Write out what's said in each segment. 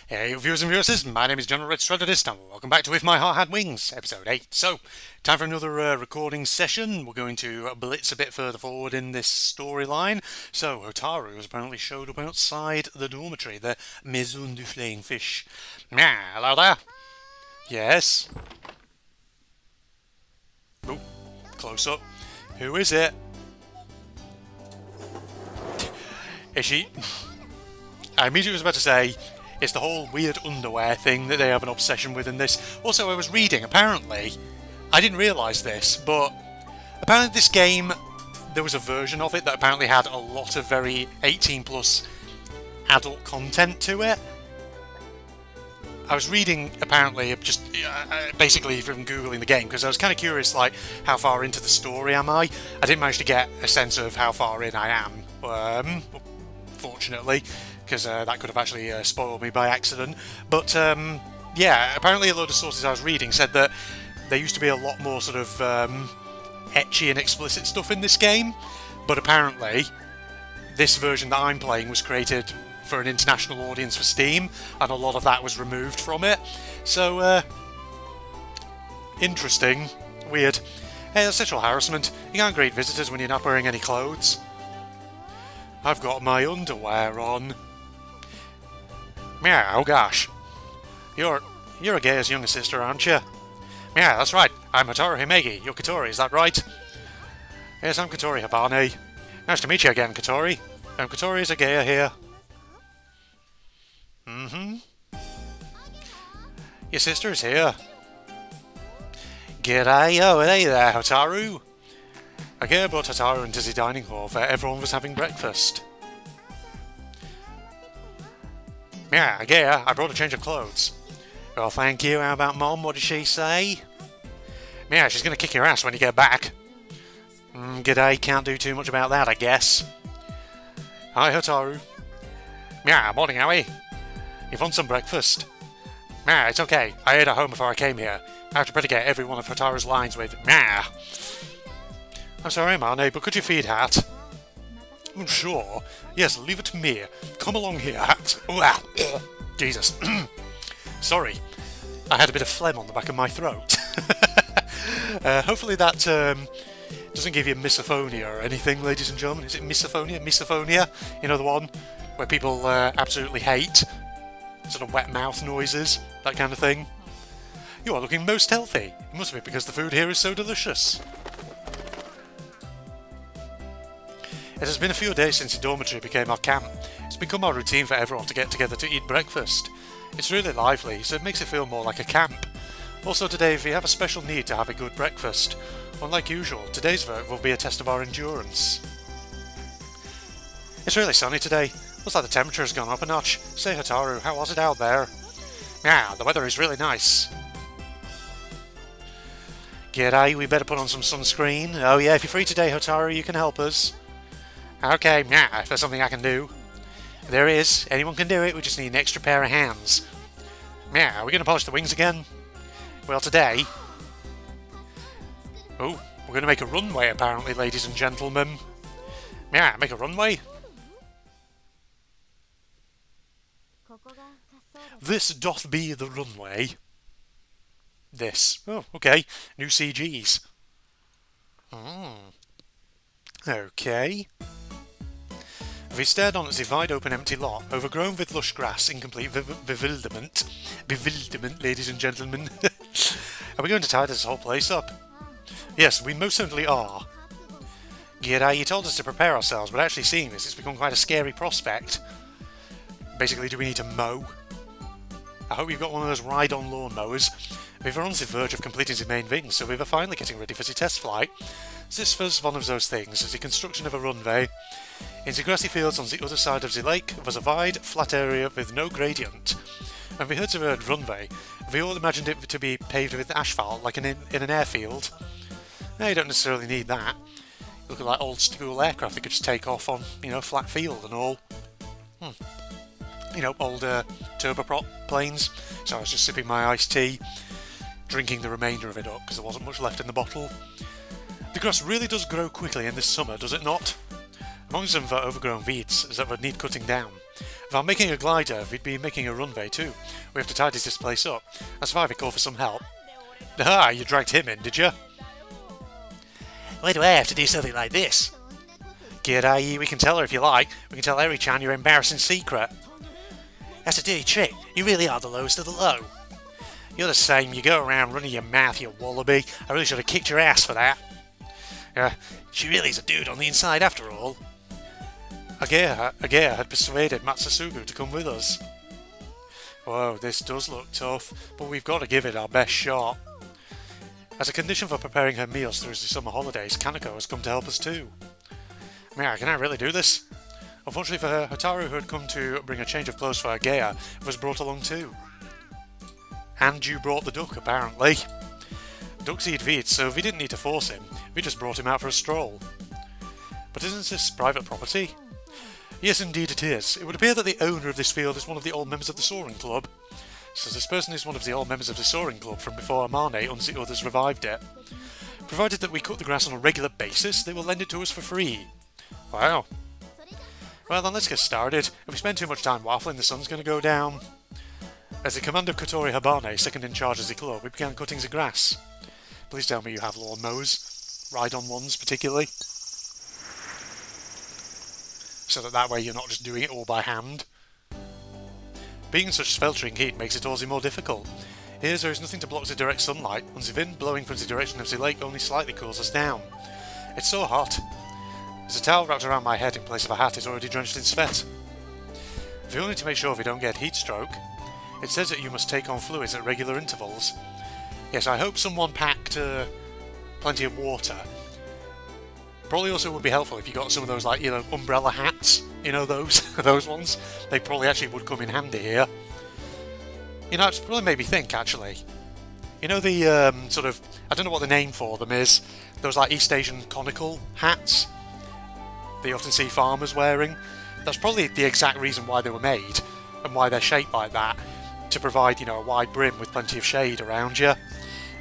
Hey viewers and viewers, my name is General Red Strategist and welcome back to If My Heart Had Wings, episode 8. So, time for another recording session. We're going to blitz a bit further forward in this storyline. So, Hotaru has apparently showed up outside the dormitory, the Maison du Flying Fish. Hello there. Yes. Oh, close up. Who is it? Is she... I immediately was about to say, it's the whole weird underwear thing that they have an obsession with in this. Also, I was reading, apparently, I didn't realise this, but apparently this game, there was a version of it that apparently had a lot of very 18 plus adult content to it. I was reading, apparently, just basically from Googling the game, because I was kind of curious, like, how far into the story am I? I didn't manage to get a sense of how far in I am, fortunately, because that could have actually spoiled me by accident. But, yeah, apparently a load of sources I was reading said that there used to be a lot more sort of ecchi and explicit stuff in this game, but apparently this version that I'm playing was created for an international audience for Steam, and a lot of that was removed from it. So, interesting. Weird. Hey, that's sexual harassment. You can't greet visitors when you're not wearing any clothes. I've got my underwear on. Yeah, oh gosh. You're a gay's younger sister, aren't you? Yeah, that's right. I'm Hotaru Himegi. You're Katori, is that right? Yes, I'm Katori Habane. Nice to meet you again, Katori. I'm Katori Zagaya here. Your sister is here. G'day, oh hey there, Hotaru. Agaya brought Hotaru into the dining hall where everyone was having breakfast. Yeah, Agaya, I brought a change of clothes. Well, thank you. How about Mom? What did she say? Yeah, she's gonna kick your ass when you get back. G'day, can't do too much about that, I guess. Hi, Hotaru. Yeah, morning, Howie. You've won some breakfast. Yeah, it's okay. I ate at home before I came here. I have to predicate every one of Hotaru's lines with yeah. I'm sorry, Mane, but could you feed Hat? Sure. Yes, leave it to me. Come along here, Hat. Jesus. Sorry. I had a bit of phlegm on the back of my throat. Hopefully that doesn't give you misophonia or anything, ladies and gentlemen. Is it misophonia? Misophonia? You know, the one where people absolutely hate sort of wet mouth noises, that kind of thing. You are looking most healthy. It must be because the food here is so delicious. It has been a few days since the dormitory became our camp. It's become our routine for everyone to get together to eat breakfast. It's really lively, so it makes it feel more like a camp. Also today, we have a special need to have a good breakfast. Unlike usual, today's work will be a test of our endurance. It's really sunny today. Looks like the temperature has gone up a notch. Say, Hotaru, how was it out there? Yeah, the weather is really nice. G'day, we better put on some sunscreen. Oh yeah, if you're free today, Hotaru, you can help us. Okay, yeah, if there's something I can do. There is. Anyone can do it, we just need an extra pair of hands. Yeah, are we going to polish the wings again? Well, today... Oh, we're going to make a runway, apparently, ladies and gentlemen. Yeah, make a runway. This doth be the runway. This. Oh, okay. New CGs. Okay. We stared on at the wide-open empty lot, overgrown with lush grass in complete bewilderment. Bewilderment, ladies and gentlemen. Are we going to tie this whole place up? Yes, we most certainly are. G'day, you told us to prepare ourselves, but actually seeing this, it's become quite a scary prospect. Basically, do we need to mow? I hope you've got one of those ride-on lawnmowers. We were on the verge of completing the main thing, so we were finally getting ready for the test flight. This was one of those things, the construction of a runway. In the grassy fields on the other side of the lake was a wide, flat area with no gradient. When we heard the word runway, we all imagined it to be paved with asphalt, like in an airfield. Now, you don't necessarily need that. You look at like old school aircraft that could just take off on, you know, flat field and all. You know, old turboprop planes. So I was just sipping my iced tea, drinking the remainder of it up because there wasn't much left in the bottle. The grass really does grow quickly in this summer, does it not? Among some of our overgrown weeds that would need cutting down. If I'm making a glider, we'd be making a runway too. We have to tidy this place up. That's why we call for some help. Ah, you dragged him in, did you? Why do I have to do something like this? G'day, we can tell her if you like. We can tell Eri-chan your embarrassing secret. That's a dirty trick. You really are the lowest of the low. You're the same. You go around running your mouth, you wallaby. I really should have kicked your ass for that. She really is a dude on the inside after all. Agea had persuaded Matsasugu to come with us. Whoa, this does look tough, but we've got to give it our best shot. As a condition for preparing her meals through the summer holidays, Kaneko has come to help us too. Can I really do this? Unfortunately for her, Hotaru, who had come to bring a change of clothes for Agea, was brought along too. And you brought the duck, apparently. Ducks eat feet, so we didn't need to force him. We just brought him out for a stroll. But isn't this private property? Yes, indeed it is. It would appear that the owner of this field is one of the old members of the Soaring Club. So this person is one of the old members of the Soaring Club from before Amane and the others revived it. Provided that we cut the grass on a regular basis, they will lend it to us for free. Wow. Well then, let's get started. If we spend too much time waffling, the sun's going to go down. As the command of Kotori Habane, second in charge of the club, we began cutting the grass. Please tell me you have lawnmowers. Ride-on ones, particularly. So that way you're not just doing it all by hand. Being in such sweltering heat makes it all the more difficult. Here there is nothing to block the direct sunlight, and the wind blowing from the direction of the lake only slightly cools us down. It's so hot. There's a towel wrapped around my head in place of a hat is already drenched in sweat. If you need to make sure we don't get heat stroke, it says that you must take on fluids at regular intervals. Yes, I hope someone packed plenty of water. Probably also would be helpful if you got some of those, like, umbrella hats. You know those? Those ones? They probably actually would come in handy here. It's probably made me think, actually. You know the, sort of, I don't know what the name for them is, those, like, East Asian conical hats that you often see farmers wearing? That's probably the exact reason why they were made, and why they're shaped like that, to provide, a wide brim with plenty of shade around you,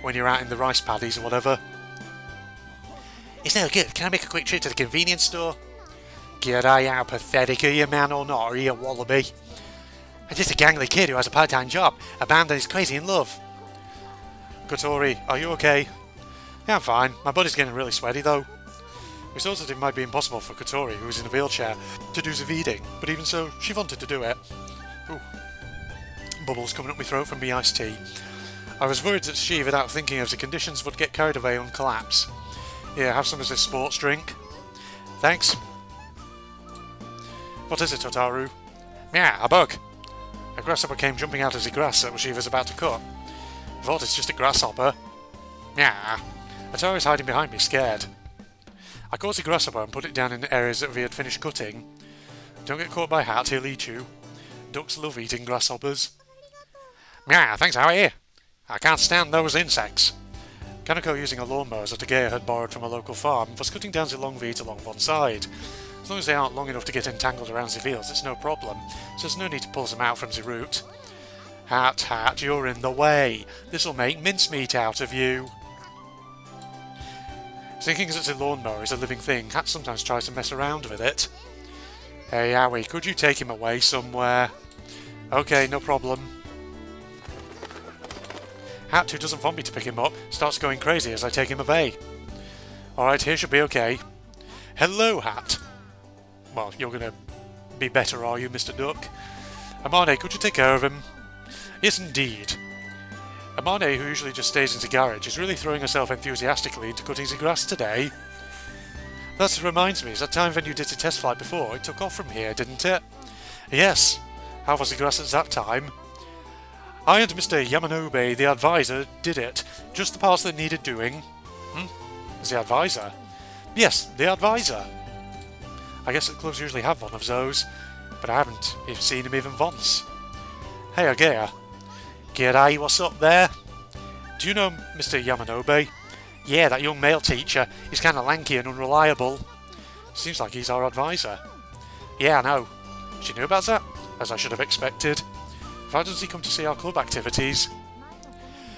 when you're out in the rice paddies or whatever. It's no good. Can I make a quick trip to the convenience store? G'day, how pathetic are you, man, or not? Are you a wallaby? I'm just a gangly kid who has a part-time job. A band and is crazy in love. Kotori, are you okay? Yeah, I'm fine. My body's getting really sweaty, though. We thought that it might be impossible for Kotori, who is in a wheelchair, to do the feeding, but even so, she wanted to do it. Ooh. Bubbles coming up my throat from me iced tea. I was worried that she, without thinking of the conditions, would get carried away and collapse. Here, have some of this sports drink. Thanks. What is it, Hotaru? Meow, a bug. A grasshopper came jumping out of the grass that she was about to cut. I thought it's just a grasshopper. Meow. Hotaru is hiding behind me, scared. I caught the grasshopper and put it down in the areas that we had finished cutting. Don't get caught by Hat, he'll eat you. Ducks love eating grasshoppers. Meow, thanks, how are you? I can't stand those insects. Kaneko, using a lawnmower that Agea had borrowed from a local farm, was cutting down the long feet along one side. As long as they aren't long enough to get entangled around the fields, it's no problem, so there's no need to pull them out from the root. Hat, you're in the way. This'll make mincemeat out of you. Thinking that the lawnmower is a living thing, Hat sometimes tries to mess around with it. Hey, Howie, could you take him away somewhere? Okay, no problem. Hat, who doesn't want me to pick him up, starts going crazy as I take him away. Alright, here should be okay. Hello, Hat. Well, you're gonna be better, are you, Mr. Duck? Amane, could you take care of him? Yes, indeed. Amane, who usually just stays in the garage, is really throwing herself enthusiastically into cutting the grass today. That reminds me, that time when you did the test flight before, it took off from here, didn't it? Yes. How was the grass at that time? I and Mr. Yamanobe, the advisor, did it. Just the parts that needed doing. The advisor? Yes, the advisor. I guess the clubs usually have one of those, but I haven't seen him even once. Hey, Agea. G'day, what's up there? Do you know Mr. Yamanobe? Yeah, that young male teacher. He's kinda lanky and unreliable. Seems like he's our advisor. Yeah, I know. She knew about that, as I should have expected. Why does he come to see our club activities?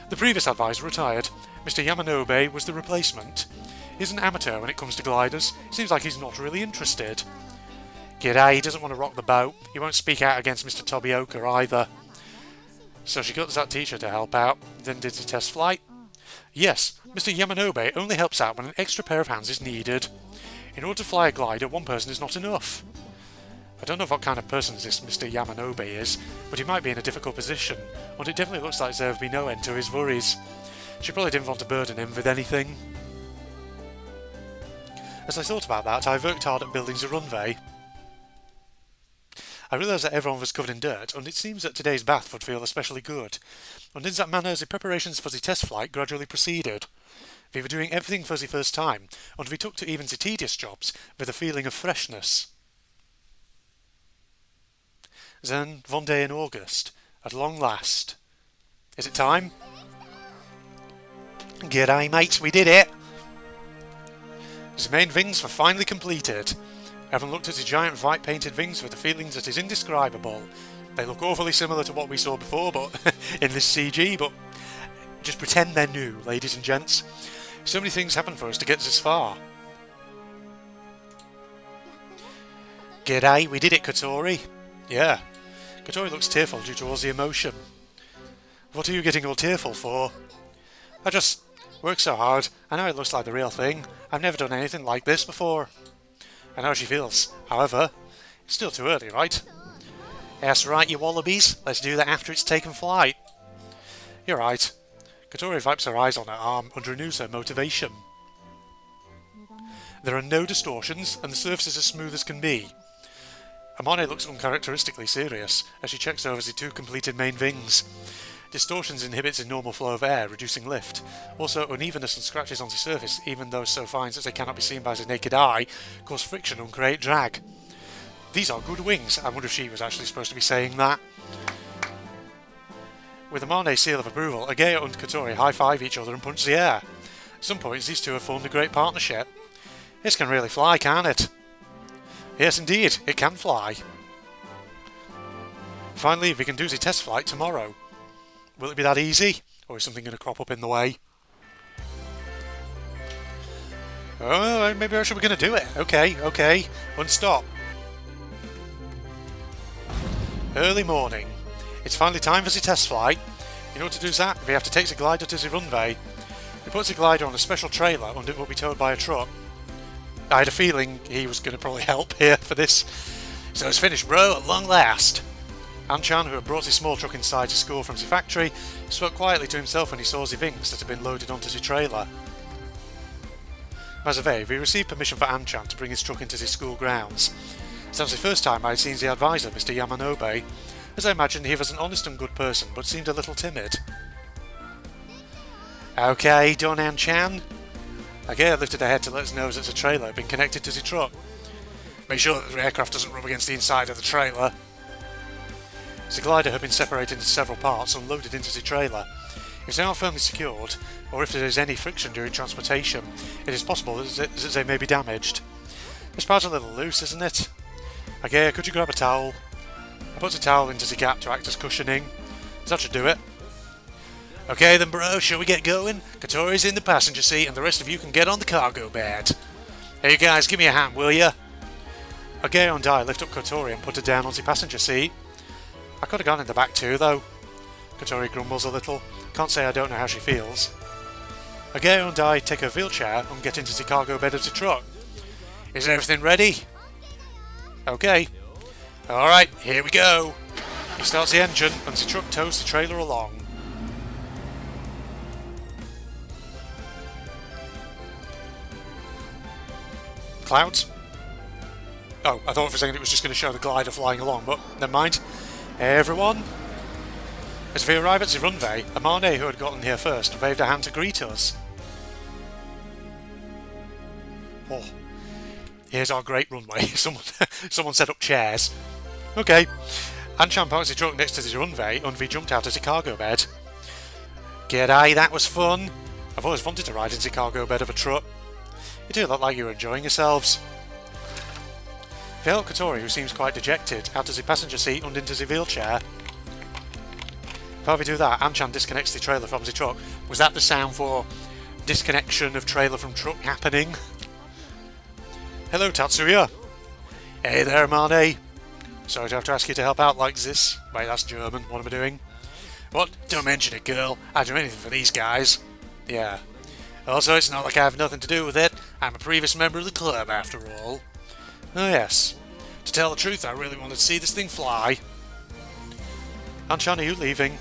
The previous advisor retired. Mr. Yamanobe was the replacement. He's an amateur when it comes to gliders. Seems like he's not really interested. G'day, he doesn't want to rock the boat. He won't speak out against Mr. Tobioka either. So she got that teacher to help out, then did the test flight. Yes, Mr. Yamanobe only helps out when an extra pair of hands is needed. In order to fly a glider, one person is not enough. I don't know what kind of person this Mr. Yamanobe is, but he might be in a difficult position, and it definitely looks like there would be no end to his worries. She probably didn't want to burden him with anything. As I thought about that, I worked hard at building the runway. I realised that everyone was covered in dirt, and it seems that today's bath would feel especially good. And in that manner, the preparations for the test flight gradually proceeded. We were doing everything for the first time, and we took to even the tedious jobs with a feeling of freshness. Then, one day in August, at long last. Is it time? G'day mates, we did it! The main wings were finally completed. Everyone looked at the giant white painted wings with a feeling that is indescribable. They look awfully similar to what we saw before, but in this CG, but just pretend they're new, ladies and gents. So many things happened for us to get this far. G'day, we did it, Kotori. Yeah. Kotori looks tearful due to all the emotion. What are you getting all tearful for? I just worked so hard. I know it looks like the real thing. I've never done anything like this before. I know how she feels. However, it's still too early, right? Yes, right, you wallabies. Let's do that after it's taken flight. You're right. Kotori wipes her eyes on her arm and renews her motivation. There are no distortions, and the surface is as smooth as can be. Amane looks uncharacteristically serious as she checks over the two completed main wings. Distortions inhibits a normal flow of air, reducing lift. Also, unevenness and scratches on the surface, even though so fine that they cannot be seen by the naked eye, cause friction and create drag. These are good wings. I wonder if she was actually supposed to be saying that. With Amane's seal of approval, Ageo and Kotori high-five each other and punch the air. At some points, these two have formed a great partnership. This can really fly, can't it? Yes, indeed, it can fly. Finally, we can do the test flight tomorrow. Will it be that easy? Or is something going to crop up in the way? Oh, maybe I should be going to do it. Okay. Unstop. Early morning. It's finally time for the test flight. In order to do that, we have to take the glider to the runway. We put the glider on a special trailer and it will be towed by a truck. I had a feeling he was going to probably help here for this. So it's finished, bro, at long last. Anchan, who had brought his small truck inside the school from the factory, spoke quietly to himself when he saw the wings that had been loaded onto the trailer. Mazave, we received permission for Anchan to bring his truck into the school grounds. That was the first time I had seen the advisor, Mr. Yamanobe, as I imagined he was an honest and good person, but seemed a little timid. Okay, done, Anchan. Agea lifted her head to let us know that the trailer had been connected to the truck. Make sure that the aircraft doesn't rub against the inside of the trailer. The glider had been separated into several parts and loaded into the trailer. If they aren't firmly secured, or if there is any friction during transportation, it is possible that they may be damaged. This part's a little loose, isn't it? Agea, could you grab a towel? I put the towel into the gap to act as cushioning. That should do it. Okay then, bro, shall we get going? Kotori's in the passenger seat and the rest of you can get on the cargo bed. Hey you guys, give me a hand, will ya? Ageo and I lift up Kotori and put her down on the passenger seat. I could have gone in the back too, though. Kotori grumbles a little. Can't say I don't know how she feels. Ageo and I take her wheelchair and get into the cargo bed of the truck. Is everything ready? Okay. Alright, here we go. He starts the engine and the truck tows the trailer along. Clouds? Oh, I thought for a second it was just going to show the glider flying along, but never mind. Everyone. As we arrive at the runway, Amane, who had gotten here first, waved a hand to greet us. Oh, here's our great runway. Someone set up chairs. Okay. Anchan parked the truck next to the runway and we jumped out of the cargo bed. G'day, that was fun. I've always wanted to ride in the cargo bed of a truck. You do look like you were enjoying yourselves. We helped Kotori, who seems quite dejected, out of the passenger seat and into the wheelchair. While we do that, Anchan disconnects the trailer from the truck. Was that the sound for disconnection of trailer from truck happening? Hello, Tatsuya. Hey there, Marnie. Sorry to have to ask you to help out like this. Wait, that's German. What am I doing? What? Don't mention it, girl. I'd do anything for these guys. Yeah. Also, it's not like I have nothing to do with it. I'm a previous member of the club, after all. Oh, yes. To tell the truth, I really wanted to see this thing fly. Anchan, are you leaving?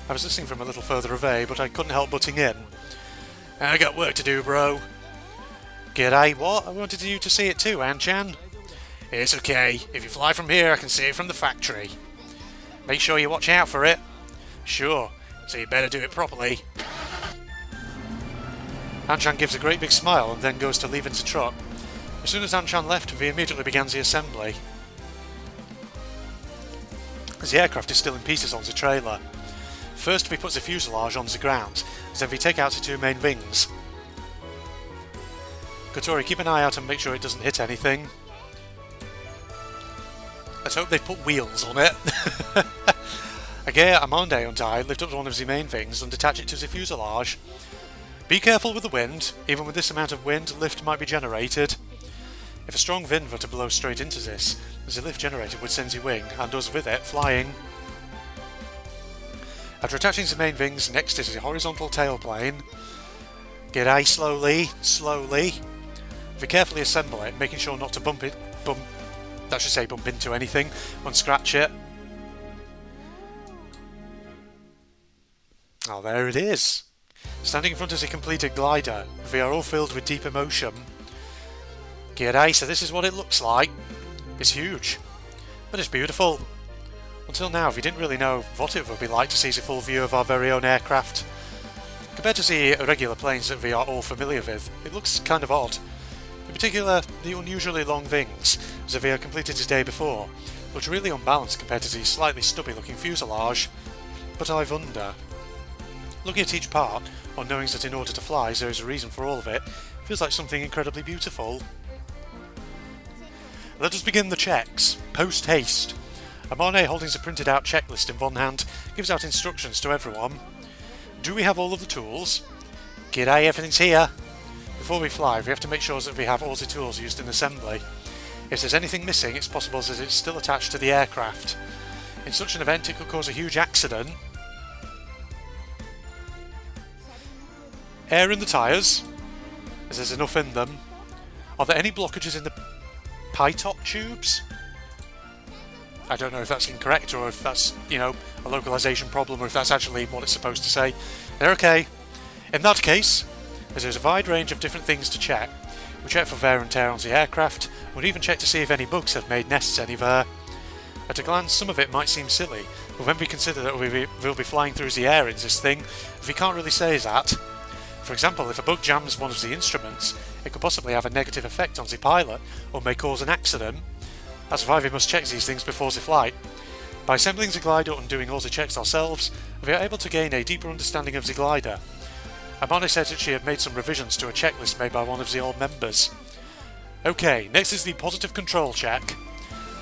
I was listening from a little further away, but I couldn't help butting in. I got work to do, bro. G'day, what? I wanted you to see it too, Anchan. It's okay. If you fly from here, I can see it from the factory. Make sure you watch out for it. Sure. So you better do it properly. Anchan gives a great big smile and then goes to leave into trot. As soon as Anchan left, we immediately began the assembly. The aircraft is still in pieces on the trailer. First we put the fuselage on the ground, then we take out the two main wings. Kotori, keep an eye out and make sure it doesn't hit anything. Let's hope they put wheels on it. Agaya, Amande and I lift up one of the main wings and attach it to the fuselage. Be careful with the wind. Even with this amount of wind, lift might be generated. If a strong wind were to blow straight into this, the lift generated would send the wing, and us with it, flying. After attaching the main wings, next is the horizontal tailplane. G'day, slowly, slowly. We carefully assemble it, making sure not to bump into anything, unscratch it. Oh, there it is. Standing in front of the completed glider, we are all filled with deep emotion. G'day, so this is what it looks like. It's huge, but it's beautiful. Until now, we didn't really know what it would be like to see the full view of our very own aircraft. Compared to the regular planes that we are all familiar with, it looks kind of odd. In particular, the unusually long wings, as we had completed the day before, looked really unbalanced compared to the slightly stubby looking fuselage. But I wonder. Looking at each part, or knowing that in order to fly there is a reason for all of it, feels like something incredibly beautiful. Let us begin the checks. Post haste. Amane, holding the printed out checklist in one hand, gives out instructions to everyone. Do we have all of the tools? G'day, everything's here. Before we fly, we have to make sure that we have all the tools used in assembly. If there's anything missing, it's possible that it's still attached to the aircraft. In such an event, it could cause a huge accident. Air in the tyres, as there's enough in them. Are there any blockages in the pitot tubes? I don't know if that's incorrect or if that's, a localization problem or if that's actually what it's supposed to say. They're okay. In that case, as there's a wide range of different things to check. We check for wear and tear on the aircraft, we'll even check to see if any bugs have made nests anywhere. At a glance, some of it might seem silly, but when we consider that we'll be flying through the air in this thing, we can't really say that. For example, if a bug jams one of the instruments, it could possibly have a negative effect on the pilot, or may cause an accident. That's why we must check these things before the flight. By assembling the glider and doing all the checks ourselves, we are able to gain a deeper understanding of the glider. Amane said that she had made some revisions to a checklist made by one of the old members. Okay, next is the positive control check.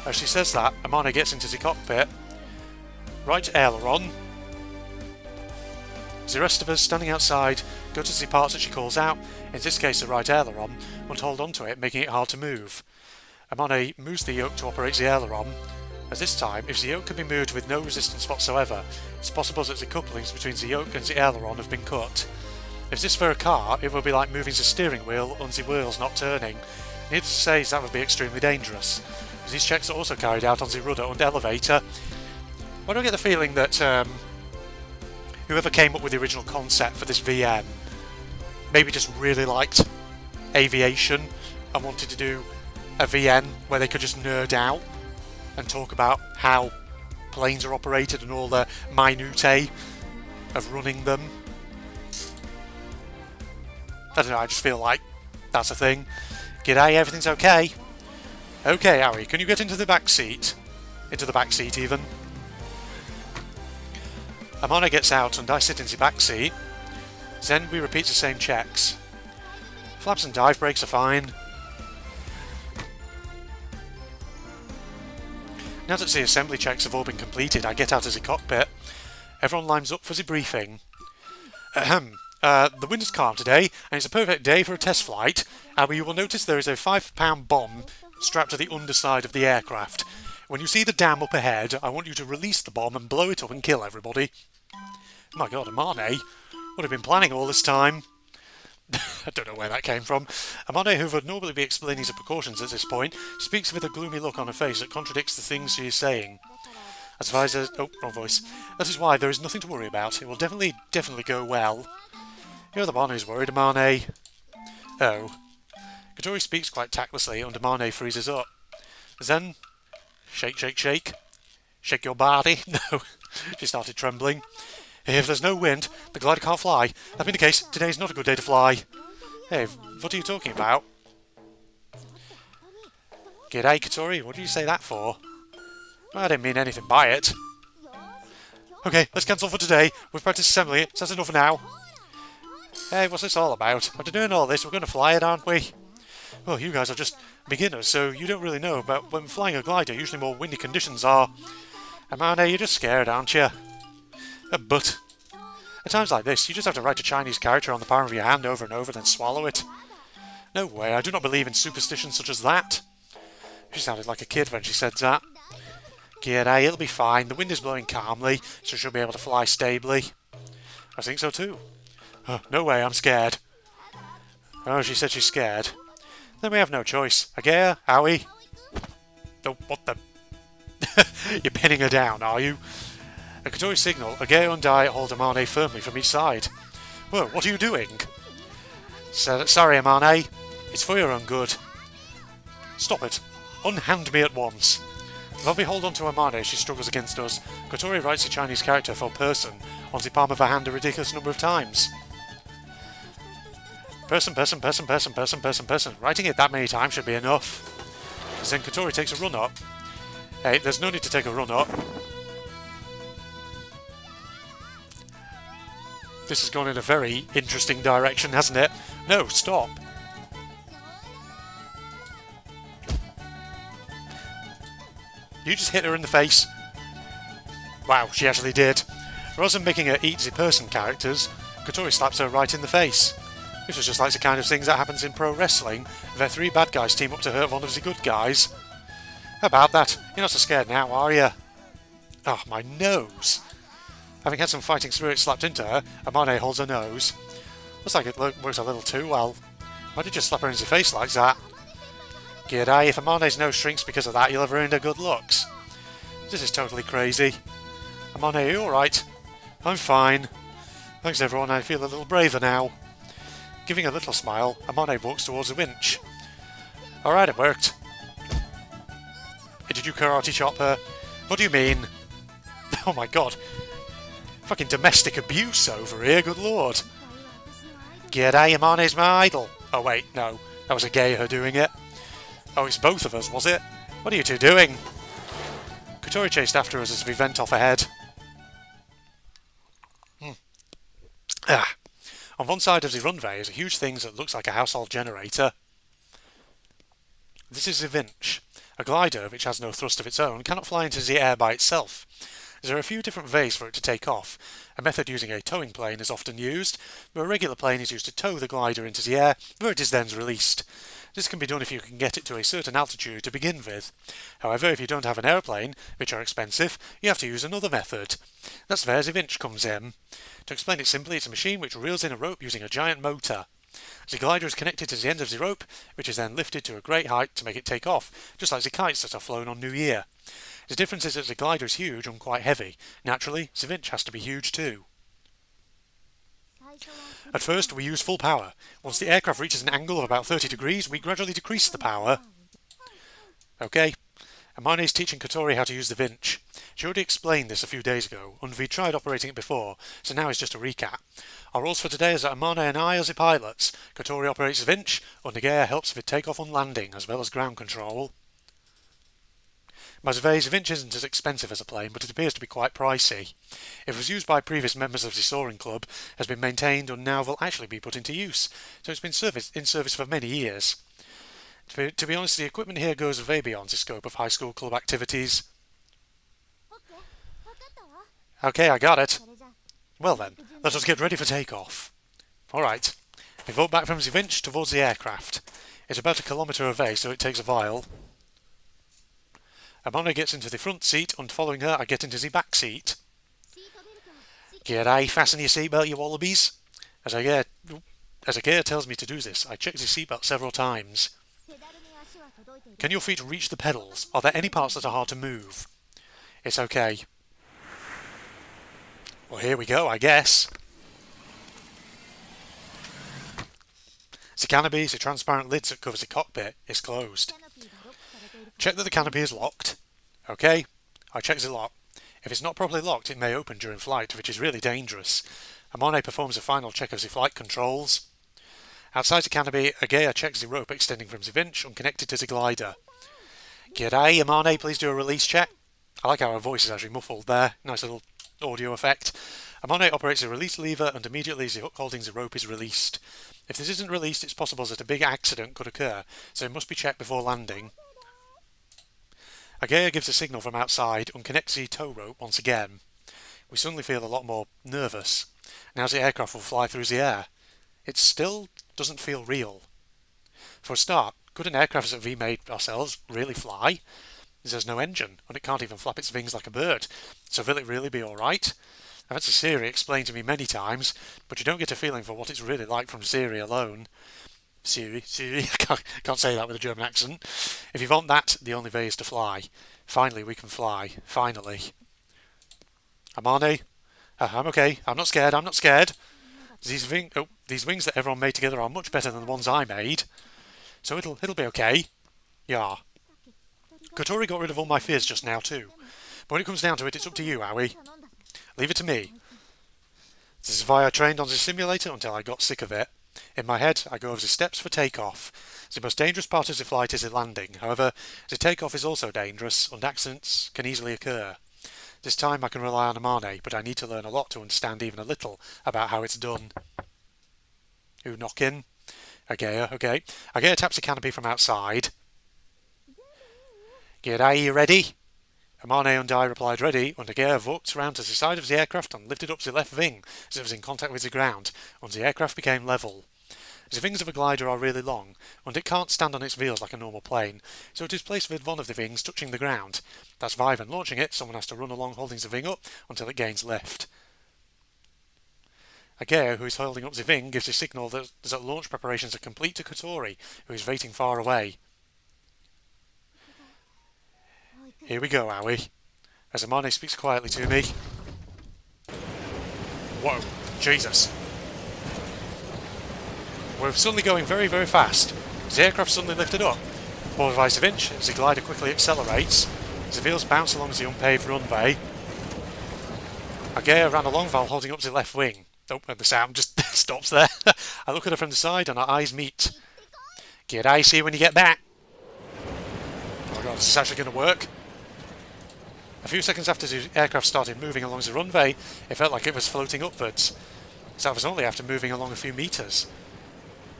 As she says that, Amane gets into the cockpit. Right aileron. The rest of us, standing outside, go to the parts that she calls out, in this case the right aileron, and hold onto it, making it hard to move. Amane moves the yoke to operate the aileron. At this time, if the yoke can be moved with no resistance whatsoever, it's possible that the couplings between the yoke and the aileron have been cut. If this were a car, it would be like moving the steering wheel and the wheels not turning. Needless to say, that would be extremely dangerous. These checks are also carried out on the rudder and elevator. Why do I get the feeling that whoever came up with the original concept for this VM maybe just really liked aviation and wanted to do a VN where they could just nerd out and talk about how planes are operated and all the minutiae of running them. I don't know, I just feel like that's a thing. G'day, everything's okay? Okay, Harry, can you get into the back seat? Into the back seat, even. Amane gets out and I sit in the back seat. Then we repeat the same checks. Flaps and dive brakes are fine. Now that the assembly checks have all been completed, I get out of the cockpit. Everyone lines up for the briefing. The wind is calm today, and it's a perfect day for a test flight. You will notice there is a £5 bomb strapped to the underside of the aircraft. When you see the dam up ahead, I want you to release the bomb and blow it up and kill everybody. Oh my god, Amane would have been planning all this time. I don't know where that came from. Amane, who would normally be explaining his precautions at this point, speaks with a gloomy look on her face that contradicts the things she is saying. As far as... oh, wrong voice. That is why there is nothing to worry about. It will definitely go well. You're the one who's worried, Amane. Oh. Kotori speaks quite tactlessly, and Amane freezes up. Then... Shake, shake, shake. Shake your body. No. She started trembling. If there's no wind, the glider can't fly. That being the case, today's not a good day to fly. Hey, what are you talking about? G'day, Kotori. What did you say that for? I didn't mean anything by it. Okay, let's cancel for today. We've practiced assembling it, so that's enough for now. Hey, what's this all about? After doing all this, we're going to fly it, aren't we? Well, you guys are just beginners, so you don't really know, but when flying a glider, usually more windy conditions are. Amane, you're just scared, aren't you? But at times like this, you just have to write a Chinese character on the palm of your hand over and over, then swallow it. No way, I do not believe in superstitions such as that. She sounded like a kid when she said that. G'day, it'll be fine. The wind is blowing calmly, so she'll be able to fly stably. I think so too. Oh, no way, I'm scared. Oh, she said she's scared. Then we have no choice. Agea, Howie. Oh, what the... You're pinning her down, are you? A Kotori signal, Ageo and I hold Amane firmly from each side. Whoa, what are you doing? Sorry, Amane. It's for your own good. Stop it. Unhand me at once. While we hold on to Amane as she struggles against us, Kotori writes a Chinese character for person on the palm of her hand a ridiculous number of times. Person, person, person, person, person, person, person. Writing it that many times should be enough. Then Kotori takes a run up. Hey, there's no need to take a run up. This has gone in a very interesting direction, hasn't it? No, stop. You just hit her in the face. Wow, she actually did. Rather than making her eat the person characters, Kotori slaps her right in the face. This was just like the kind of things that happens in pro wrestling, where three bad guys team up to hurt one of the good guys. How about that? You're not so scared now, are you? Oh, my nose. Having had some fighting spirit slapped into her, Amane holds her nose. Looks like it works a little too well. Why did you slap her in the face like that? G'day, if Amane's nose shrinks because of that, you'll have ruined her good looks. This is totally crazy. Amane, are you alright? I'm fine. Thanks everyone, I feel a little braver now. Giving a little smile, Amane walks towards the winch. Alright, it worked. Did you karate chop her? What do you mean? Oh my god. Fucking domestic abuse over here, good lord. G'day, Amane's my idol. Oh wait, no. That was a gay her doing it. Oh, it's both of us, was it? What are you two doing? Kotori chased after us as we went off ahead. On one side of the runway is a huge thing that looks like a household generator. This is the Vinch. A glider, which has no thrust of its own, cannot fly into the air by itself. There are a few different ways for it to take off. A method using a towing plane is often used, where a regular plane is used to tow the glider into the air, where it is then released. This can be done if you can get it to a certain altitude to begin with. However, if you don't have an airplane, which are expensive, you have to use another method. That's where the Vinch comes in. To explain it simply, it's a machine which reels in a rope using a giant motor. The glider is connected to the end of the rope, which is then lifted to a great height to make it take off, just like the kites that are flown on New Year. The difference is that the glider is huge and quite heavy. Naturally, the Vinch has to be huge too. At first, we use full power. Once the aircraft reaches an angle of about 30 degrees, we gradually decrease the power. Okay. Amane is teaching Kotori how to use the Vinch. She already explained this a few days ago, and we tried operating it before, so now it's just a recap. Our rules for today is that Amane and I are the pilots. Kotori operates the Vinch, and Nagea helps with takeoff and landing, as well as ground control. By the way, the Vinch isn't as expensive as a plane, but it appears to be quite pricey. It was used by previous members of the Soaring Club, has been maintained, and now will actually be put into use, so it's been in service for many years. To be honest, the equipment here goes way beyond the scope of high school club activities. Okay, I got it. Well then, let us get ready for takeoff. Alright, we vote back from the Vinch towards the aircraft. It's about 1 kilometre away, so it takes a while. Amane gets into the front seat, and following her, I get into the back seat. G'day, fasten your seatbelt, you wallabies. As Agea tells me to do this, I check the seatbelt several times. Can your feet reach the pedals? Are there any parts that are hard to move? It's okay. Well, here we go, I guess. The canopy, the transparent lid that covers the cockpit, is closed. Check that the canopy is locked. Okay, I check the lock. If it's not properly locked, it may open during flight, which is really dangerous. Amane performs a final check of the flight controls. Outside the canopy, Agea checks the rope extending from the winch and connected to the glider. G'day, Amane, please do a release check. I like how her voice is actually muffled there. Nice little audio effect. Amane operates the release lever and immediately the hook holding the rope is released. If this isn't released, it's possible that a big accident could occur, so it must be checked before landing. Agea gives a signal from outside and connects the tow rope once again. We suddenly feel a lot more nervous. Now the aircraft will fly through the air. It still doesn't feel real. For a start, could an aircraft that we made ourselves really fly? There's no engine, and it can't even flap its wings like a bird, so will it really be alright? I've had Siri explain to me many times, but you don't get a feeling for what it's really like from Siri alone. Siri, I can't say that with a German accent. If you want that, the only way is to fly. Finally, we can fly. Finally. Amane? I'm okay. I'm not scared. These wings that everyone made together are much better than the ones I made. So it'll be okay. Yeah. Kotori got rid of all my fears just now too. But when it comes down to it, it's up to you, Aoi. Leave it to me. This is why I trained on the simulator until I got sick of it. In my head, I go over the steps for takeoff. The most dangerous part of the flight is the landing. However, the takeoff is also dangerous, and accidents can easily occur. This time I can rely on Amane, but I need to learn a lot to understand even a little about how it's done. Who knocking? Agea, okay. Agea taps the canopy from outside. G'day, you ready? Amane and I replied ready, and Agea walked round to the side of the aircraft and lifted up the left wing as it was in contact with the ground, and the aircraft became level. The wings of a glider are really long, and it can't stand on its wheels like a normal plane, so it is placed with one of the wings touching the ground. That's why when launching it, someone has to run along holding the wing up until it gains lift. Agea, who is holding up the wing, gives a signal that launch preparations are complete to Kotori, who is waiting far away. Here we go, Aoi. As Amane speaks quietly to me. Whoa, Jesus. We're suddenly going very, very fast. The aircraft suddenly lifted up. Forward by the inch, as the glider quickly accelerates. The wheels bounce along the unpaved runway. Agea ran along while holding up the left wing. Oh, and the sound just stops there. I look at her from the side and our eyes meet. G'day, see you when you get back. Oh my god, is this actually going to work? A few seconds after the aircraft started moving along the runway, it felt like it was floating upwards. So that was only after moving along a few metres.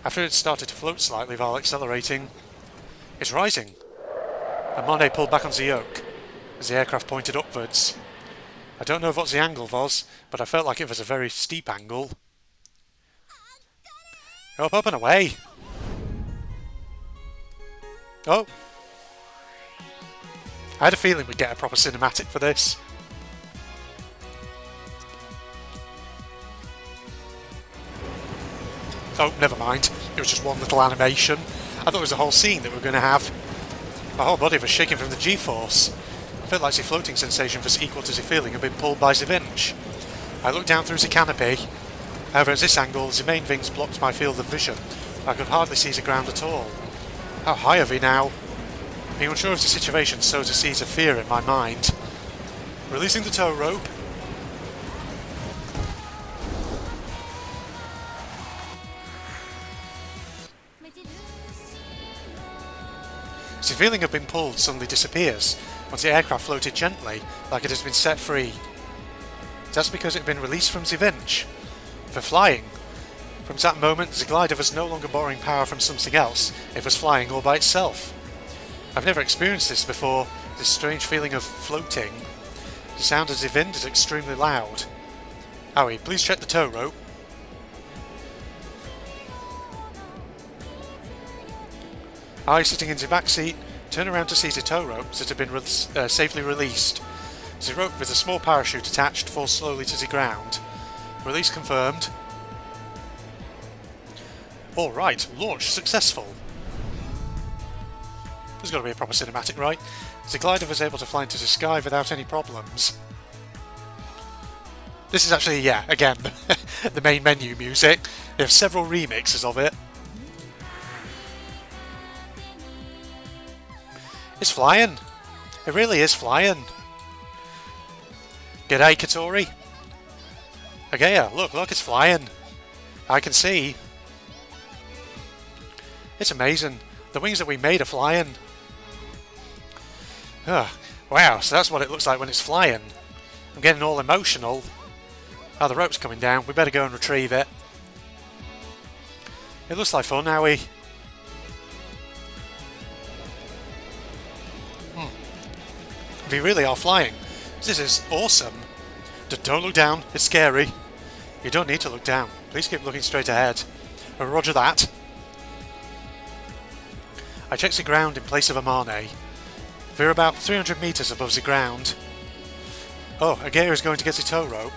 After it started to float slightly while accelerating, it's rising. Amane pulled back on the yoke as the aircraft pointed upwards. I don't know what the angle was, but I felt like it was a very steep angle. Up and away! Oh! I had a feeling we'd get a proper cinematic for this. Oh, never mind. It was just one little animation. I thought it was a whole scene that we were going to have. My whole body was shaking from the G-force. I felt like the floating sensation was equal to the feeling of being pulled by the winch. I looked down through the canopy. However, at this angle, the main wings blocked my field of vision. I could hardly see the ground at all. How high are we now? Being unsure of the situation sows a seeds of fear in my mind. Releasing the tow rope. The feeling of being pulled suddenly disappears once the aircraft floated gently, like it has been set free. That's because it had been released from the winch. For flying. From that moment, the glider was no longer borrowing power from something else, it was flying all by itself. I've never experienced this before, this strange feeling of floating. The sound of the wind is extremely loud. Aoi, please check the tow rope. I, sitting in the back seat, turn around to see the tow ropes that have been safely released. The rope with a small parachute attached falls slowly to the ground. Release confirmed. Alright, launch successful. There's got to be a proper cinematic, right? The glider was able to fly into the sky without any problems. This is actually, yeah, again, the main menu music. They have several remixes of it. It's flying. It really is flying. G'day, Katori. Agaya, look, it's flying. I can see. It's amazing. The wings that we made are flying. Wow, so that's what it looks like when it's flying. I'm getting all emotional. Oh, the rope's coming down. We better go and retrieve it. It looks like fun, Howie. We really are flying. This is awesome. Don't look down. It's scary. You don't need to look down. Please keep looking straight ahead. Roger that. I checked the ground in place of Amane. We're about 300 meters above the ground. Oh, Agaya is going to get the tow rope.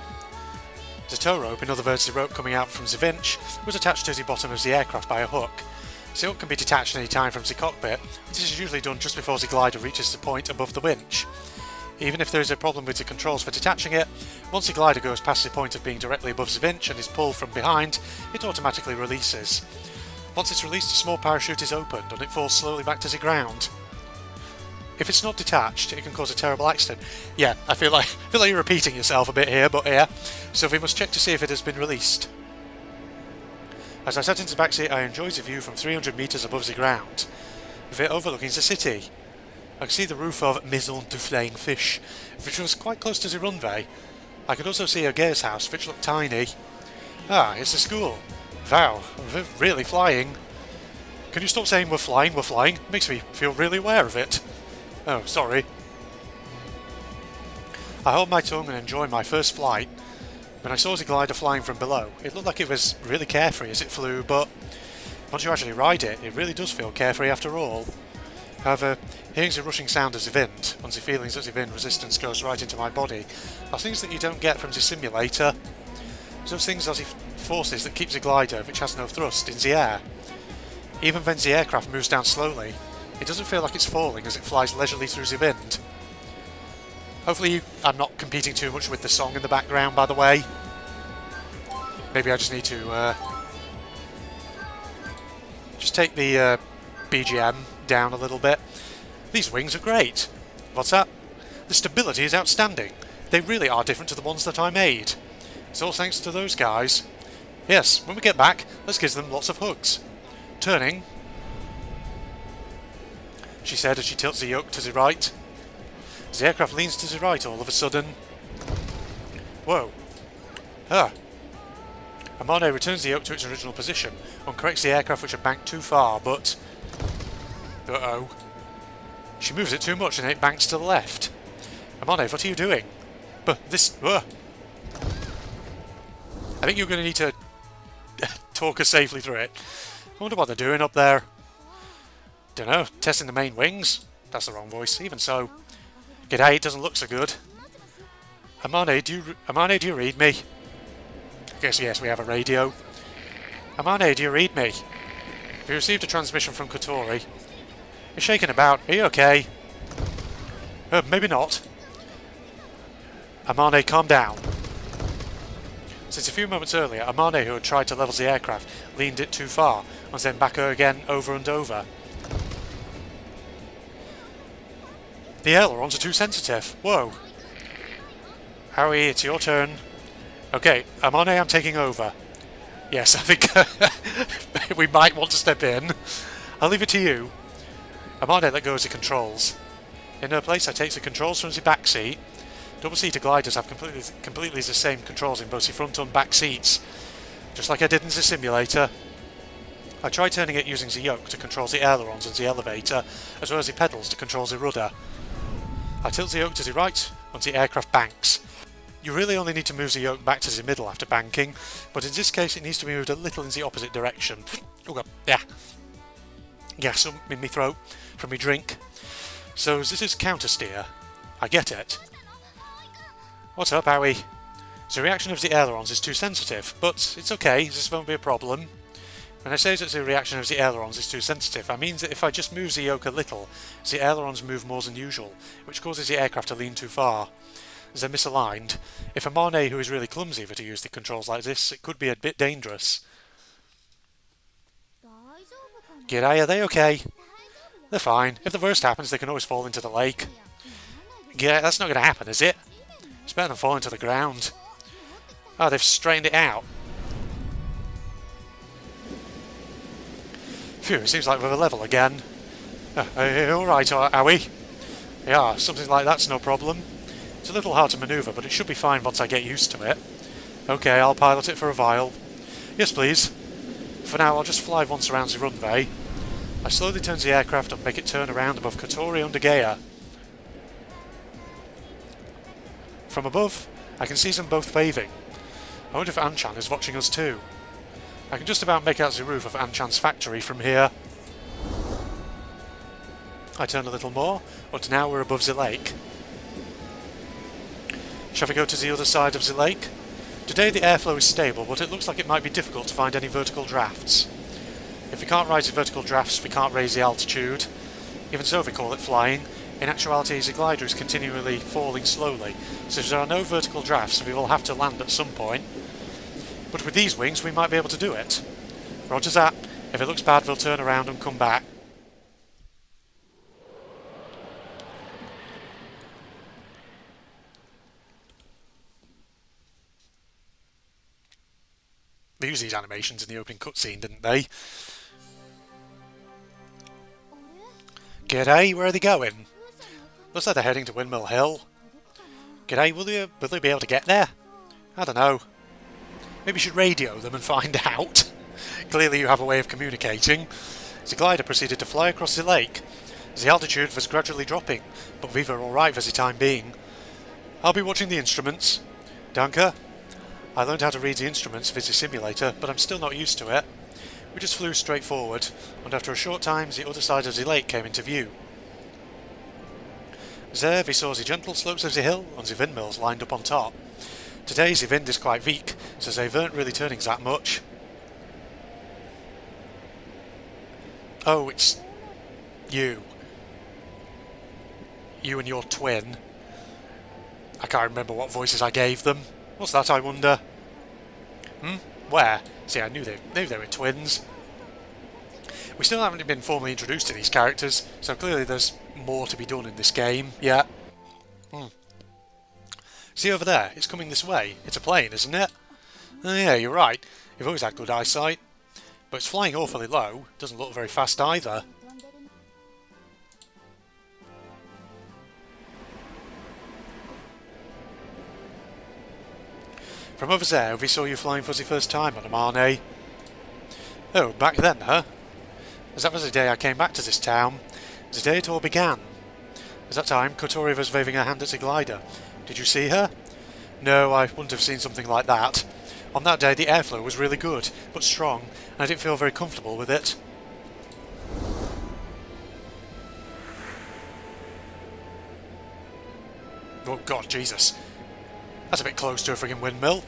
The tow rope, in other words the rope coming out from the vinch, was attached to the bottom of the aircraft by a hook. The hook can be detached any time from the cockpit. This is usually done just before the glider reaches the point above the winch. Even if there is a problem with the controls for detaching it, once the glider goes past the point of being directly above the vinch and is pulled from behind, it automatically releases. Once it's released, a small parachute is opened and it falls slowly back to the ground. If it's not detached, it can cause a terrible accident. Yeah, I feel like you're repeating yourself a bit here, but yeah. So we must check to see if it has been released. As I sat in the backseat, I enjoyed the view from 300 meters above the ground, with it overlooking the city. I could see the roof of Maison du Flying Fish, which was quite close to the runway. I could also see Agaya's house, which looked tiny. Ah, it's the school. Wow, we're really flying. Can you stop saying we're flying, we're flying? It makes me feel really aware of it. Oh, sorry. I hold my tongue and enjoy my first flight. When I saw the glider flying from below, it looked like it was really carefree as it flew, but once you actually ride it, it really does feel carefree after all. However, hearing the rushing sound of the wind, and the feelings that the wind resistance goes right into my body, are things that you don't get from the simulator. Those things are the forces that keep the glider, which has no thrust, in the air. Even when the aircraft moves down slowly, it doesn't feel like it's falling as it flies leisurely through the wind. Hopefully I'm not competing too much with the song in the background, by the way. Maybe I just need to just take the BGM down a little bit. These wings are great. What's that? The stability is outstanding. They really are different to the ones that I made. It's all thanks to those guys. Yes, when we get back, let's give them lots of hugs. Turning, she said as she tilts the yoke to the right. The aircraft leans to the right all of a sudden. Whoa. Amane returns the yoke to its original position and corrects the aircraft which had banked too far, but... Uh-oh. She moves it too much and it banks to the left. Amane, what are you doing? But this... I think you're going to need to talk us safely through it. I wonder what they're doing up there. Dunno, testing the main wings? That's the wrong voice, even so. G'day, it doesn't look so good. Amane, do you read me? I guess yes, we have a radio. Amane, do you read me? We received a transmission from Kotori. You're shaking about. Are you okay? Maybe not. Amane, calm down. Since a few moments earlier, Amane, who had tried to level the aircraft, leaned it too far, and then back her again over and over. The ailerons are too sensitive. Whoa. Howie, it's your turn. Okay, Amane, I'm taking over. Yes, I think we might want to step in. I'll leave it to you. Amane let go of the controls. In her place, I take the controls from the back seat. Double-seater gliders have completely the same controls in both the front and back seats. Just like I did in the simulator. I tried turning it using the yoke to control the ailerons and the elevator, as well as the pedals to control the rudder. I tilt the yoke to the right, and the aircraft banks. You really only need to move the yoke back to the middle after banking, but in this case it needs to be moved a little in the opposite direction. Oh god, yeah. gas up in my throat from my drink. So this is counter steer. I get it. What's up, Howie? The reaction of the ailerons is too sensitive, but it's okay, this won't be a problem. When I say that the reaction of the ailerons is too sensitive, I mean that if I just move the yoke a little, the ailerons move more than usual, which causes the aircraft to lean too far. They're misaligned. If a Marne who is really clumsy were to use the controls like this, it could be a bit dangerous. G'day, are they okay? They're fine. If the worst happens, they can always fall into the lake. Yeah, that's not going to happen, is it? It's better than falling to the ground. Oh, they've straightened it out. Phew, it seems like we're level again. Alright, are we? Yeah, something like that's no problem. It's a little hard to manoeuvre, but it should be fine once I get used to it. Okay, I'll pilot it for a while. Yes, please. For now, I'll just fly once around the runway. I slowly turn the aircraft and make it turn around above Kotori under Gaia. From above, I can see them both waving. I wonder if Anchan is watching us too. I can just about make out the roof of Anchan's factory from here. I turn a little more, but now we're above the lake. Shall we go to the other side of the lake? Today the airflow is stable, but it looks like it might be difficult to find any vertical drafts. If we can't rise the vertical drafts, we can't raise the altitude. Even so, if we call it flying, in actuality the glider is continually falling slowly, so if there are no vertical drafts we will have to land at some point. But with these wings we might be able to do it. Roger that. If it looks bad we'll turn around and come back. They used these animations in the opening cutscene, didn't they? G'day, where are they going? Looks like they're heading to Windmill Hill. G'day, will they be able to get there? I don't know. Maybe you should radio them and find out. Clearly you have a way of communicating. The glider proceeded to fly across the lake. The altitude was gradually dropping, but we were alright for the time being. I'll be watching the instruments. Danke. I learned how to read the instruments with the simulator, but I'm still not used to it. We just flew straight forward, and after a short time the other side of the lake came into view. There we saw the gentle slopes of the hill and the windmills lined up on top. Today the wind is quite weak, so they weren't really turning that much. Oh, it's you. You and your twin. I can't remember what voices I gave them. What's that, I wonder? Where? See, I knew they were twins. We still haven't been formally introduced to these characters, so clearly there's more to be done in this game. Yeah. See over there? It's coming this way. It's a plane, isn't it? Oh yeah, you're right. You've always had good eyesight. But it's flying awfully low. Doesn't look very fast either. From over there, we saw you flying for the first time on a Marne. Oh, back then, huh? As that was the day I came back to this town. The day it all began. At that time, Kotori was waving her hand at the glider. Did you see her? No, I wouldn't have seen something like that. On that day, the airflow was really good, but strong, and I didn't feel very comfortable with it. Oh god, Jesus. That's a bit close to a friggin' windmill.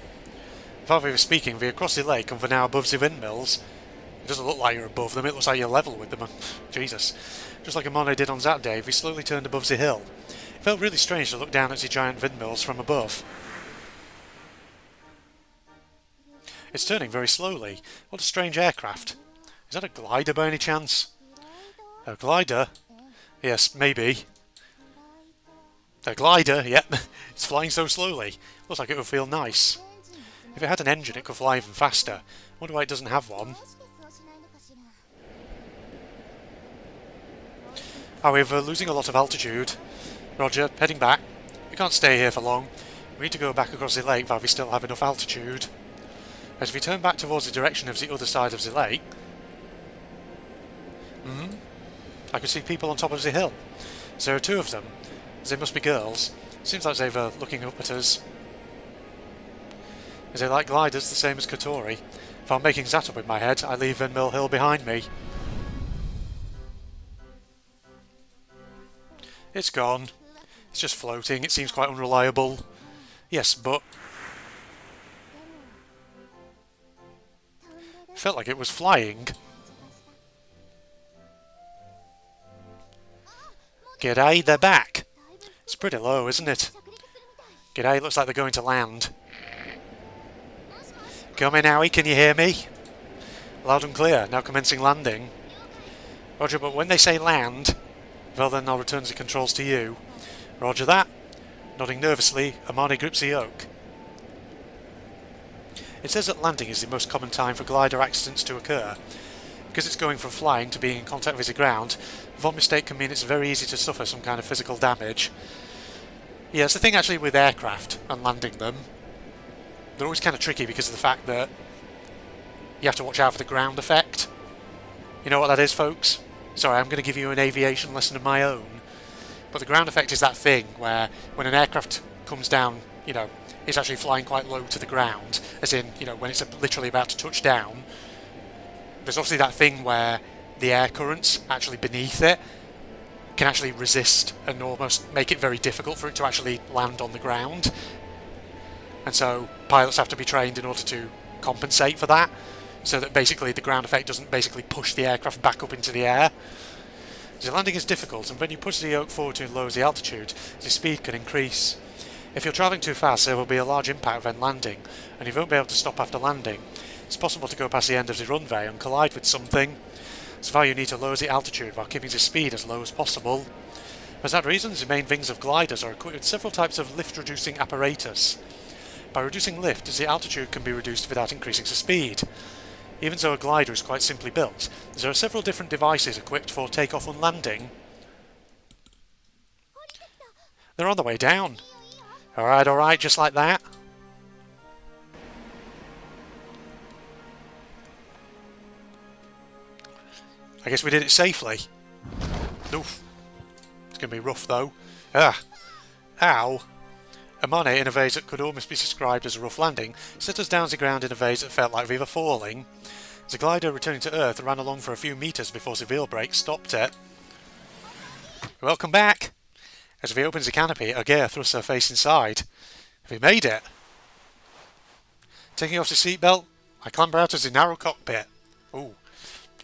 While we were speaking, we're across the lake and we're now above the windmills. It doesn't look like you're above them, it looks like you're level with them. Jesus. Just like Amone did on that day, we slowly turned above the hill. It felt really strange to look down at the giant windmills from above. It's turning very slowly. What a strange aircraft. Is that a glider by any chance? A glider? Yes, maybe. A glider, yep. It's flying so slowly. Looks like it would feel nice. If it had an engine, it could fly even faster. Wonder why it doesn't have one. Oh, we're losing a lot of altitude. Roger, heading back. We can't stay here for long. We need to go back across the lake while we still have enough altitude. As we turn back towards the direction of the other side of the lake... I could see people on top of the hill. There are two of them. They must be girls. Seems like they were looking up at us. Is they like gliders the same as Kotori? If I'm making that up in my head, I leave Windmill Hill behind me. It's gone. It's just floating. It seems quite unreliable. Yes, but... it felt like it was flying. G'day, they're back. It's pretty low, isn't it? G'day, looks like they're going to land. Come in, Howie, can you hear me? Loud and clear, now commencing landing. Roger, but when they say land, well then I'll return the controls to you. Roger that. Nodding nervously, Amane grips the yoke. It says that landing is the most common time for glider accidents to occur. Because it's going from flying to being in contact with the ground, one mistake can mean it's very easy to suffer some kind of physical damage. Yeah, it's the thing actually with aircraft and landing them. They're always kind of tricky because of the fact that you have to watch out for the ground effect. You know what that is, folks? Sorry, I'm going to give you an aviation lesson of my own. But the ground effect is that thing where when an aircraft comes down, you know, it's actually flying quite low to the ground, as in, you know, when it's literally about to touch down, there's obviously that thing where the air currents actually beneath it can actually resist and almost make it very difficult for it to actually land on the ground. And so pilots have to be trained in order to compensate for that, so that basically the ground effect doesn't basically push the aircraft back up into the air. The landing is difficult, and when you push the yoke forward to lower the altitude, the speed can increase. If you're travelling too fast, there will be a large impact when landing, and you won't be able to stop after landing. It's possible to go past the end of the runway and collide with something. That's why you need to lower the altitude while keeping the speed as low as possible. For that reason, the main wings of gliders are equipped with several types of lift-reducing apparatus. By reducing lift, the altitude can be reduced without increasing the speed. Even though a glider is quite simply built, there are several different devices equipped for takeoff and landing. They're on the way down. Alright, just like that. I guess we did it safely. Oof. It's going to be rough though. Ah. Ow. Amane, in a vase that could almost be described as a rough landing, set us down to the ground in a vase that felt like we were falling. The glider, returning to Earth, ran along for a few metres before the wheel brake stopped it. Welcome back! As we opened the canopy, Agea thrust her face inside. We made it! Taking off the seatbelt, I clamber out of the narrow cockpit. Ooh,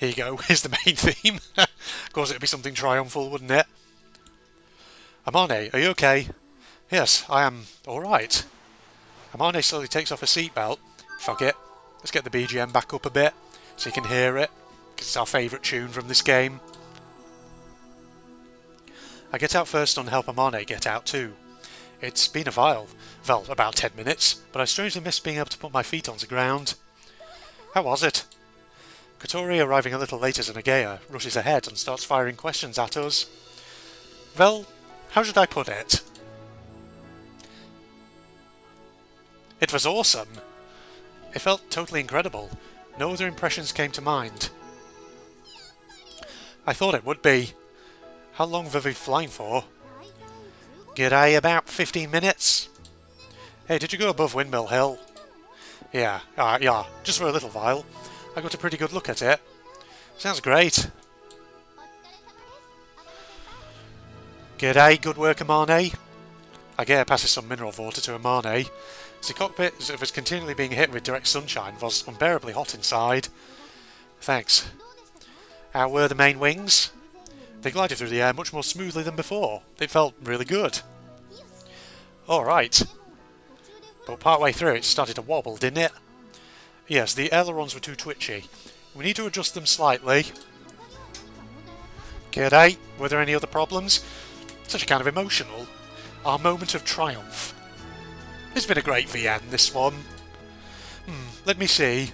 here you go, here's the main theme. Of course it'd be something triumphal, wouldn't it? Amane, are you okay? Yes, I am alright. Amane slowly takes off her seatbelt. Fuck it. Let's get the BGM back up a bit so you can hear it, because it's our favourite tune from this game. I get out first and help Amane get out too. It's been a while. Well, about 10 minutes, but I strangely missed being able to put my feet on the ground. How was it? Kotori, arriving a little later than Agea, rushes ahead and starts firing questions at us. Well, how should I put it? It was awesome. It felt totally incredible. No other impressions came to mind. I thought it would be. How long were we flying for? G'day, about 15 minutes. Hey, did you go above Windmill Hill? Yeah, just for a little while. I got a pretty good look at it. Sounds great. G'day, good work, Amane. Agea passes some mineral water to Amane. The cockpit, as it was continually being hit with direct sunshine, was unbearably hot inside. Thanks. How were the main wings? They glided through the air much more smoothly than before. It felt really good. Alright. But partway through it started to wobble, didn't it? Yes, the ailerons were too twitchy. We need to adjust them slightly. G'day, were there any other problems? Such kind of emotional. Our moment of triumph. It's been a great VN, this one. Let me see.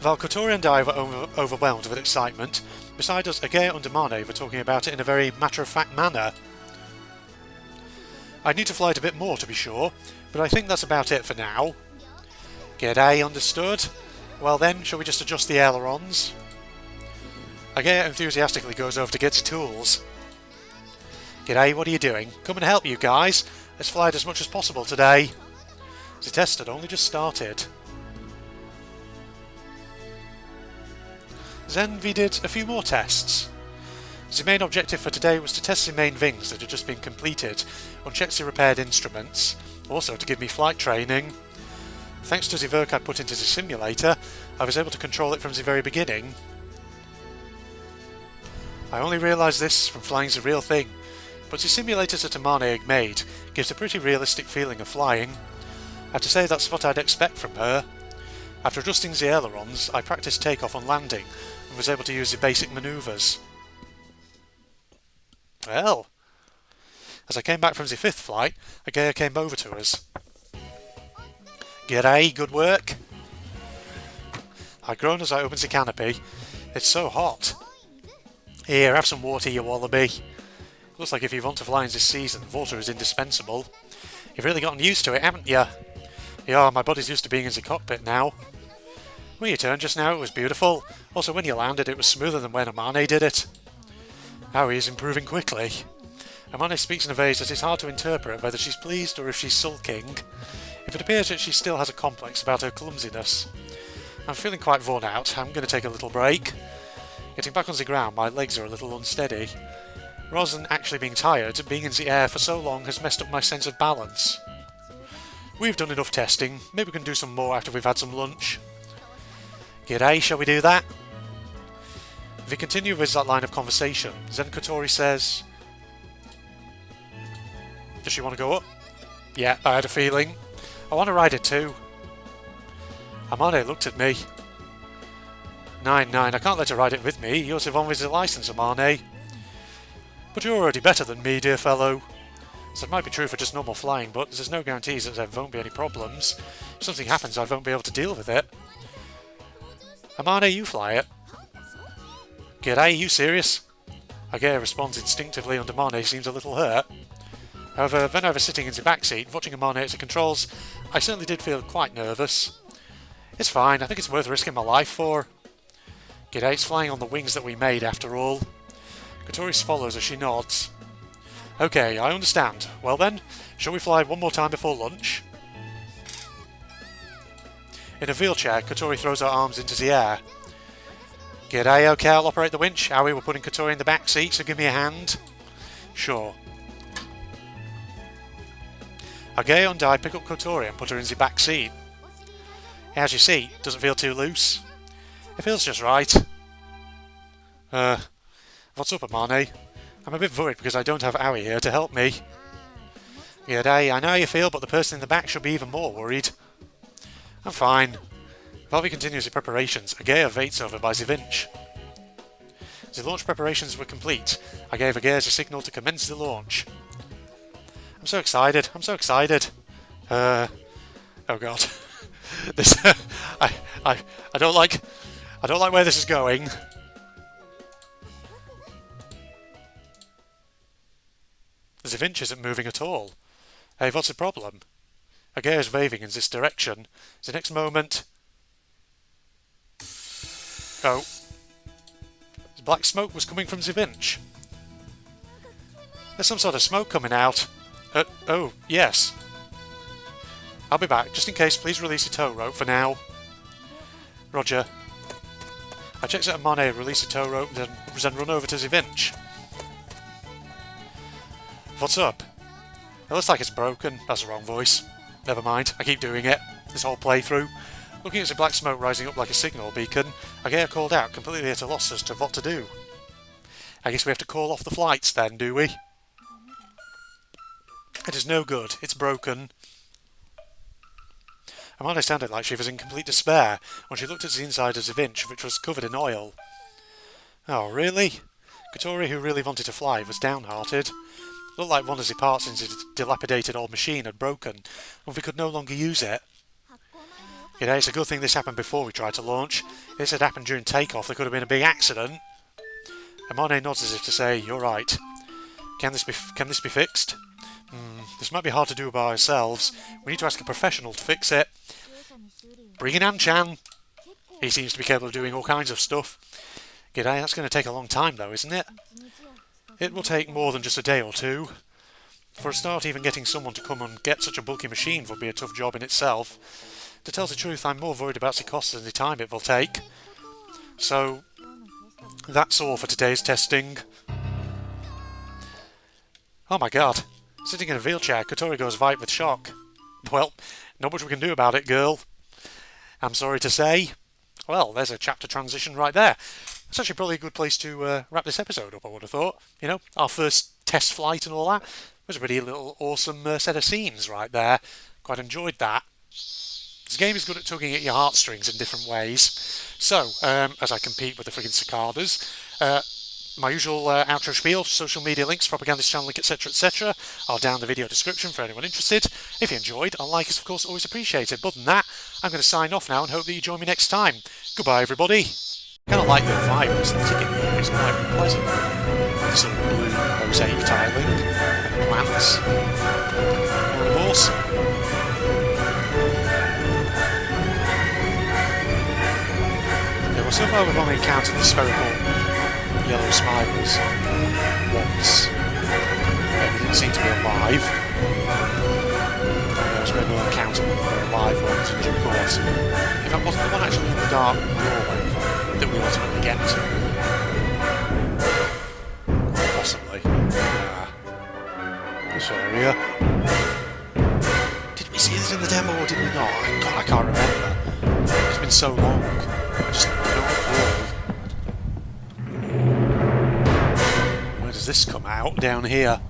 While Kotori and I were overwhelmed with excitement, beside us, Agea and Amane were talking about it in a very matter-of-fact manner. I need to fly it a bit more to be sure, but I think that's about it for now. G'day, understood? Well then, shall we just adjust the ailerons? Agea enthusiastically goes over to get his tools. G'day, what are you doing? Come and help, you guys. Let's fly it as much as possible today. The test had only just started. Then we did a few more tests. The main objective for today was to test the main things that had just been completed, uncheck the repaired instruments, also to give me flight training. Thanks to the work I put into the simulator, I was able to control it from the very beginning. I only realised this from flying the real thing, but the simulators that Amane had made gives a pretty realistic feeling of flying. I have to say that's what I'd expect from her. After adjusting the ailerons, I practiced takeoff and landing, and was able to use the basic manoeuvres. Well, as I came back from the 5th flight, Agaya came over to us. G'day, good work. I groaned as I opened the canopy. It's so hot. Here, have some water, you wallaby. Looks like if you want to fly in this season, water is indispensable. You've really gotten used to it, haven't you? Yeah, my body's used to being in the cockpit now. When you turned just now, it was beautiful. Also, when you landed, it was smoother than when Amane did it. Aoi is improving quickly. Amane speaks in a way that it's hard to interpret whether she's pleased or if she's sulking. If it appears that she still has a complex about her clumsiness. I'm feeling quite worn out. I'm going to take a little break. Getting back on the ground, my legs are a little unsteady. Rather than actually being tired, being in the air for so long has messed up my sense of balance. We've done enough testing. Maybe we can do some more after we've had some lunch. G'day, shall we do that? If we continue with that line of conversation, Zen Kotori says... Does she want to go up? Yeah, I had a feeling. I want to ride it too. Amane looked at me. 9, I can't let her ride it with me. You're the one with the license, Amane. But you're already better than me, dear fellow. So it might be true for just normal flying, but there's no guarantees that there won't be any problems. If something happens, I won't be able to deal with it. Amane, you fly it. G'day, you serious? Agaya responds instinctively and Amane seems a little hurt. However, when I was sitting in the back seat, watching Amane at the controls, I certainly did feel quite nervous. It's fine, I think it's worth risking my life for. G'day, it's flying on the wings that we made after all. Kotori follows as she nods. Okay, I understand. Well then, shall we fly one more time before lunch? In a wheelchair, Kotori throws her arms into the air. G'day, okay, I'll operate the winch. Aoi, we're putting Kotori in the back seat, so give me a hand. Sure. Agaya and I pick up Kotori and put her in the back seat. How's your seat? Doesn't feel too loose? It feels just right. What's up, Amane? I'm a bit worried because I don't have Aoi here to help me. G'day, I know how you feel, but the person in the back should be even more worried. I'm fine. While we continue the preparations, Agaya waits over by the winch. The launch preparations were complete. I gave Agaya the signal to commence the launch. I'm so excited. I'm so excited. Oh god. This I don't like where this is going. The winch isn't moving at all. Hey, what's the problem? Agaya's waving in this direction. The next moment... Oh. The black smoke was coming from the winch. There's some sort of smoke coming out. Oh, yes. I'll be back. Just in case, please release the tow rope for now. Roger. I checked that Amane released the tow rope, then run over to the winch. What's up? It looks like it's broken. That's the wrong voice. Never mind, I keep doing it. This whole playthrough. Looking at the black smoke rising up like a signal beacon, Agaya called out, completely at a loss as to what to do. I guess we have to call off the flights then, do we? It is no good. It's broken. Amane sounded like she was in complete despair when she looked at the inside of the winch, which was covered in oil. Oh, really? Kotori, who really wanted to fly, was downhearted. Looked like one of the parts in the dilapidated old machine had broken, and we could no longer use it. You know, it's a good thing this happened before we tried to launch. If this had happened during takeoff, there could have been a big accident. Amane nods as if to say, "You're right. Can this be fixed? This might be hard to do by ourselves. We need to ask a professional to fix it. Bring in An-chan. He seems to be capable of doing all kinds of stuff. G'day, that's going to take a long time though, isn't it? It will take more than just a day or two. For a start, even getting someone to come and get such a bulky machine would be a tough job in itself. To tell the truth, I'm more worried about the cost than the time it will take. So, that's all for today's testing. Oh my god. Sitting in a wheelchair, Kotori goes white with shock. Well, not much we can do about it, girl. I'm sorry to say. Well, there's a chapter transition right there. It's actually probably a good place to wrap this episode up, I would have thought. You know, our first test flight and all that. It was a pretty little awesome set of scenes right there. Quite enjoyed that. This game is good at tugging at your heartstrings in different ways. So, as I compete with the friggin' cicadas, my usual outro spiel, social media links, propagandist channel link, etc, etc, are down in the video description for anyone interested. If you enjoyed, a like is of course always appreciated. But other than that, I'm going to sign off now and hope that you join me next time. Goodbye everybody. Kind of like the vibe aesthetic in here, it's quite pleasant. The sort of blue mosaic tiling and the plants. Kind of awesome. Yeah, well, so far we've only encountered the spherical yellow spiders once. They didn't seem to be alive. Whereas we will encounter the live ones in due course. In fact, wasn't the one actually in the dark doorway that we ultimately get to? Possibly. This area. Did we see this in the demo or did we not? God, I can't remember. It's been so long. I just don't recall. Where does this come out? Down here.